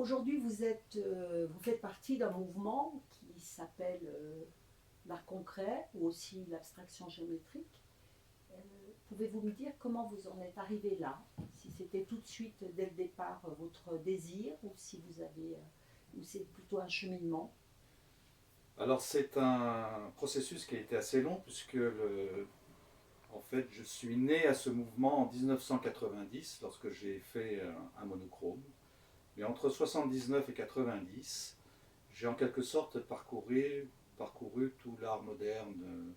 aujourd'hui, vous faites partie d'un mouvement qui s'appelle l'art concret ou aussi l'abstraction géométrique. Pouvez-vous me dire comment vous en êtes arrivé là? Si c'était tout de suite, dès le départ, votre désir ou si vous avez, ou c'est plutôt un cheminement? Alors c'est un processus qui a été assez long puisque en fait je suis né à ce mouvement en 1990 lorsque j'ai fait un monochrome. Mais entre 79 et 90, j'ai en quelque sorte parcouru tout l'art moderne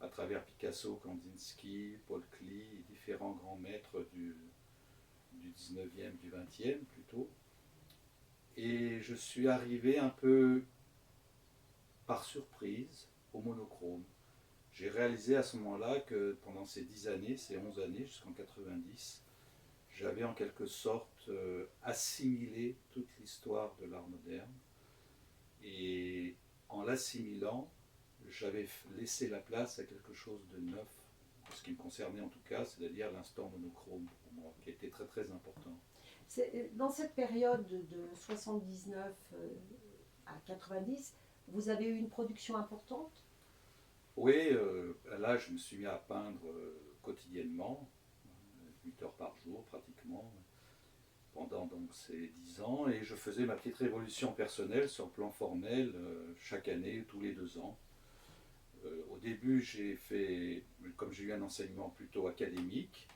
à travers Picasso, Kandinsky, Paul Klee et différents grands maîtres du 19e, du 20e plutôt. Et je suis arrivé un peu par surprise au monochrome. J'ai réalisé à ce moment-là que pendant ces 10 années, ces 11 années jusqu'en 90, j'avais en quelque sorte assimilé toute l'histoire de l'art moderne. Et en l'assimilant, j'avais laissé la place à quelque chose de neuf, en ce qui me concernait en tout cas, c'est-à-dire l'instant monochrome pour moi, qui était très très important. Dans cette période de 79 à 90, vous avez eu une production importante? Oui, là je me suis mis à peindre quotidiennement, 8 heures par jour pratiquement, pendant donc ces 10 ans, et je faisais ma petite révolution personnelle sur le plan formel chaque année, tous les 2 ans. Au début, comme j'ai eu un enseignement plutôt académique,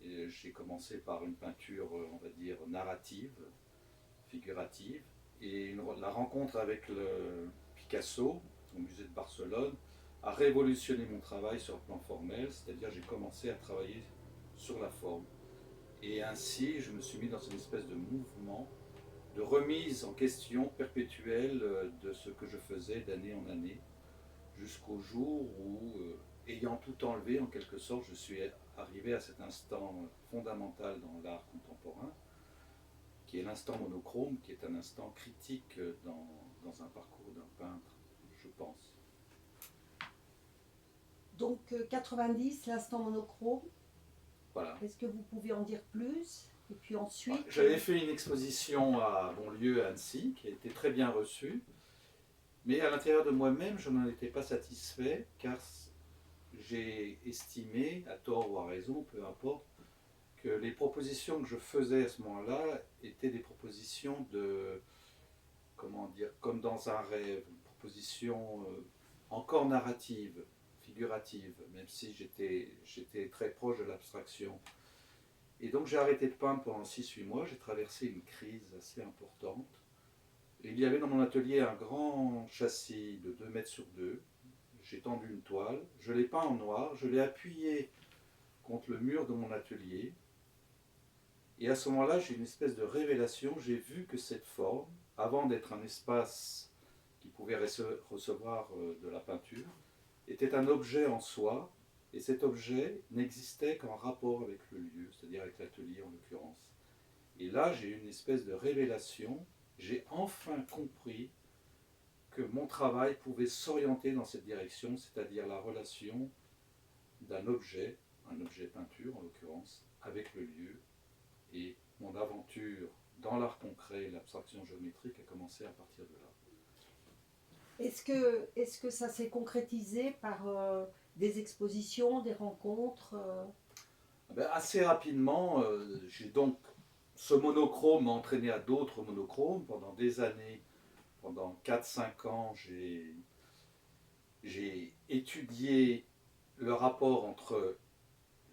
j'ai commencé par une peinture, on va dire, narrative, figurative, et la rencontre avec le Picasso au musée de Barcelone a révolutionné mon travail sur le plan formel, c'est-à-dire j'ai commencé à travailler sur la forme. Et ainsi, je me suis mis dans une espèce de mouvement de remise en question perpétuelle de ce que je faisais d'année en année, jusqu'au jour où, ayant tout enlevé en quelque sorte, je suis arrivé à cet instant fondamental dans l'art contemporain, qui est l'instant monochrome, qui est un instant critique dans un parcours d'un peintre, je pense. Donc 90, l'instant monochrome. Voilà. Est-ce que vous pouvez en dire plus? Et puis ensuite, J'avais fait une exposition à Bonlieu, à Annecy, qui a été très bien reçue, mais à l'intérieur de moi-même, je n'en étais pas satisfait, car j'ai estimé, à tort ou à raison, peu importe, que les propositions que je faisais à ce moment-là étaient des propositions de, comment dire, comme dans un rêve, une proposition encore narrative, figurative, même si j'étais très proche de l'abstraction. Et donc j'ai arrêté de peindre pendant 6-8 mois, j'ai traversé une crise assez importante. Et il y avait dans mon atelier un grand châssis de 2 mètres sur 2. J'ai tendu une toile, je l'ai peint en noir, je l'ai appuyé contre le mur de mon atelier. Et à ce moment-là, j'ai une espèce de révélation. J'ai vu que cette forme, avant d'être un espace qui pouvait recevoir de la peinture, était un objet en soi. Et cet objet n'existait qu'en rapport avec le lieu, c'est-à-dire avec l'atelier en l'occurrence. Et là, j'ai eu une espèce de révélation. J'ai enfin compris que mon travail pouvait s'orienter dans cette direction, c'est-à-dire la relation d'un objet, un objet peinture en l'occurrence, avec le lieu. Et mon aventure dans l'art concret et l'abstraction géométrique a commencé à partir de là. est-ce que ça s'est concrétisé par des expositions, des rencontres Assez rapidement, j'ai donc ce monochrome m'a entraîné à d'autres monochromes pendant des années. Pendant 4-5 ans, j'ai étudié le rapport entre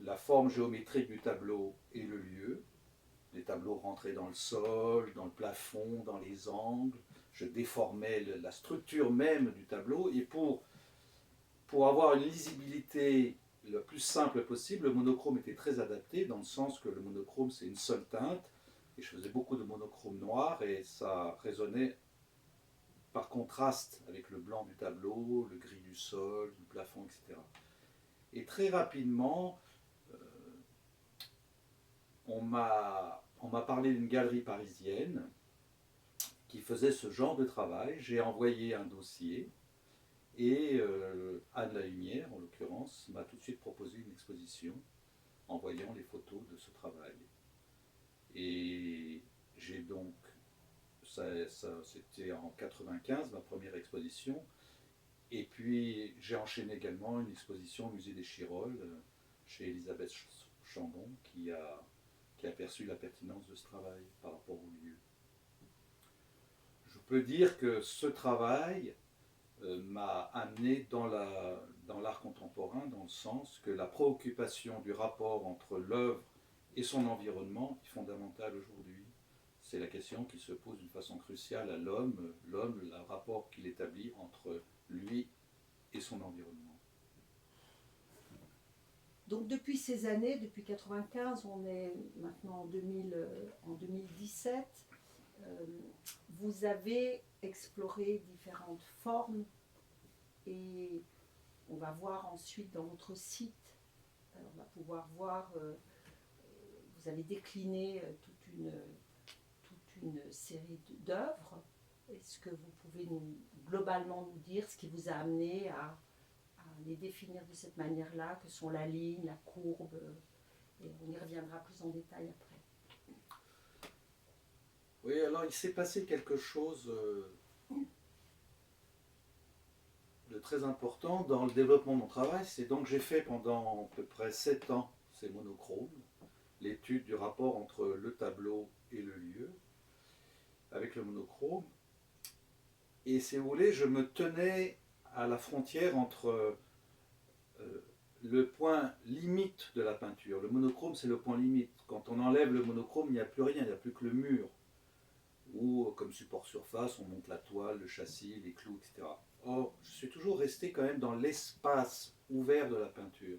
la forme géométrique du tableau et le lieu. Les tableaux rentraient dans le sol, dans le plafond, dans les angles. Je déformais la structure même du tableau. Et pour avoir une lisibilité le plus simple possible, le monochrome était très adapté, dans le sens que le monochrome, c'est une seule teinte. Et je faisais beaucoup de monochrome noir, et ça résonnait par contraste avec le blanc du tableau, le gris du sol, du plafond, etc. Et très rapidement, on m'a parlé d'une galerie parisienne qui faisait ce genre de travail. J'ai envoyé un dossier, et Anne Lalumière, en l'occurrence, m'a tout de suite proposé une exposition en voyant les photos de ce travail. Et j'ai donc C'était en 95, ma première exposition. Et puis j'ai enchaîné également une exposition au musée des Chirolles chez Elisabeth Chambon qui a perçu la pertinence de ce travail par rapport au lieu. Je peux dire que ce travail m'a amené dans l'art contemporain, dans le sens que la préoccupation du rapport entre l'œuvre et son environnement est fondamentale aujourd'hui. C'est la question qui se pose d'une façon cruciale à l'homme, le rapport qu'il établit entre lui et son environnement. Donc depuis ces années, depuis 95, on est maintenant en 2017, vous avez exploré différentes formes et on va voir ensuite dans votre site, on va pouvoir voir, vous avez décliné toute une série d'œuvres. Est-ce que vous pouvez globalement nous dire ce qui vous a amené à les définir de cette manière-là, que sont la ligne, la courbe, et on y reviendra plus en détail après. Oui, alors il s'est passé quelque chose de très important dans le développement de mon travail. C'est donc j'ai fait pendant à peu près 7 ans, c'est monochrome, l'étude du rapport entre le tableau et le lieu, avec le monochrome. Et si vous voulez, je me tenais à la frontière entre le point limite de la peinture. Le monochrome, c'est le point limite. Quand on enlève le monochrome, il n'y a plus rien, il n'y a plus que le mur. Ou comme support surface, on monte la toile, le châssis, les clous, etc. Or, je suis toujours resté quand même dans l'espace ouvert de la peinture.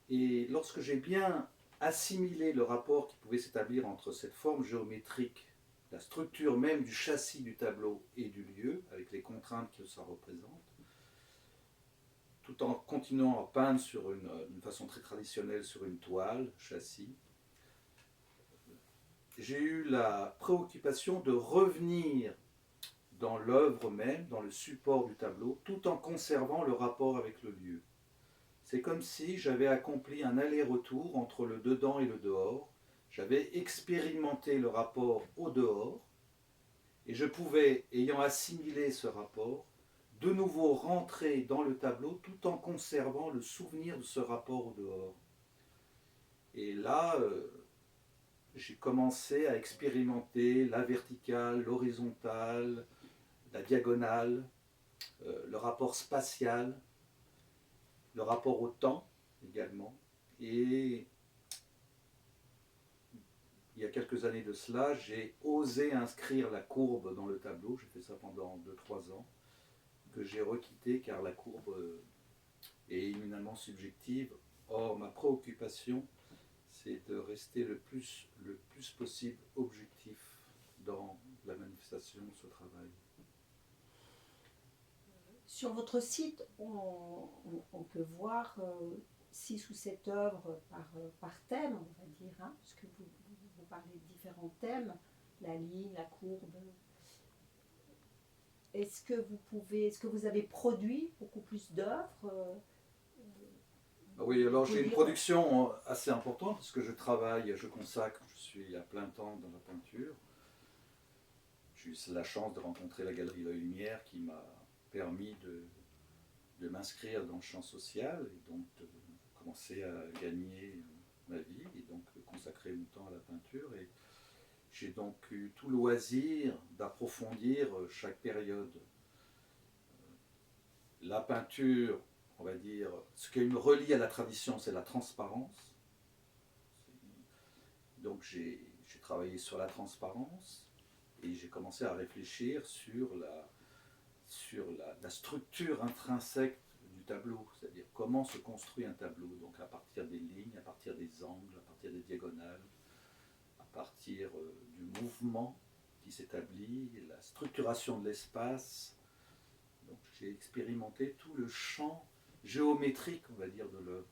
Et lorsque j'ai bien assimilé le rapport qui pouvait s'établir entre cette forme géométrique, la structure même du châssis du tableau et du lieu, avec les contraintes que ça représente, tout en continuant à peindre d'une façon très traditionnelle sur une toile, châssis, j'ai eu la préoccupation de revenir dans l'œuvre même, dans le support du tableau, tout en conservant le rapport avec le lieu. C'est comme si j'avais accompli un aller-retour entre le dedans et le dehors. J'avais expérimenté le rapport au dehors, et je pouvais, ayant assimilé ce rapport, de nouveau rentrer dans le tableau tout en conservant le souvenir de ce rapport au dehors. Et là, j'ai commencé à expérimenter la verticale, l'horizontale, la diagonale, le rapport spatial, le rapport au temps également. Et il y a quelques années de cela, j'ai osé inscrire la courbe dans le tableau. J'ai fait ça pendant 2-3 ans, que j'ai requitté car la courbe est éminemment subjective. Or, ma préoccupation, c'est de rester le plus possible objectif dans la manifestation de ce travail. Sur votre site, on peut voir 6 ou 7 œuvres par thème, on va dire, hein, parce que vous parlez de différents thèmes, la ligne, la courbe. Est-ce que vous avez produit beaucoup plus d'œuvres Oui, alors j'ai une production assez importante parce que je consacre, je suis à plein temps dans la peinture. J'ai eu la chance de rencontrer la galerie L'Œil Lumière qui m'a permis de m'inscrire dans le champ social et donc de commencer à gagner ma vie et donc de consacrer mon temps à la peinture. Et j'ai donc eu tout loisir d'approfondir chaque période. La peinture, on va dire, ce qui me relie à la tradition, c'est la transparence. Donc j'ai travaillé sur la transparence et j'ai commencé à réfléchir sur la structure intrinsèque du tableau, c'est-à-dire comment se construit un tableau, donc à partir des lignes, à partir des angles, à partir des diagonales, à partir du mouvement qui s'établit, la structuration de l'espace. Donc j'ai expérimenté tout le champ géométrique, on va dire, de l'œuvre.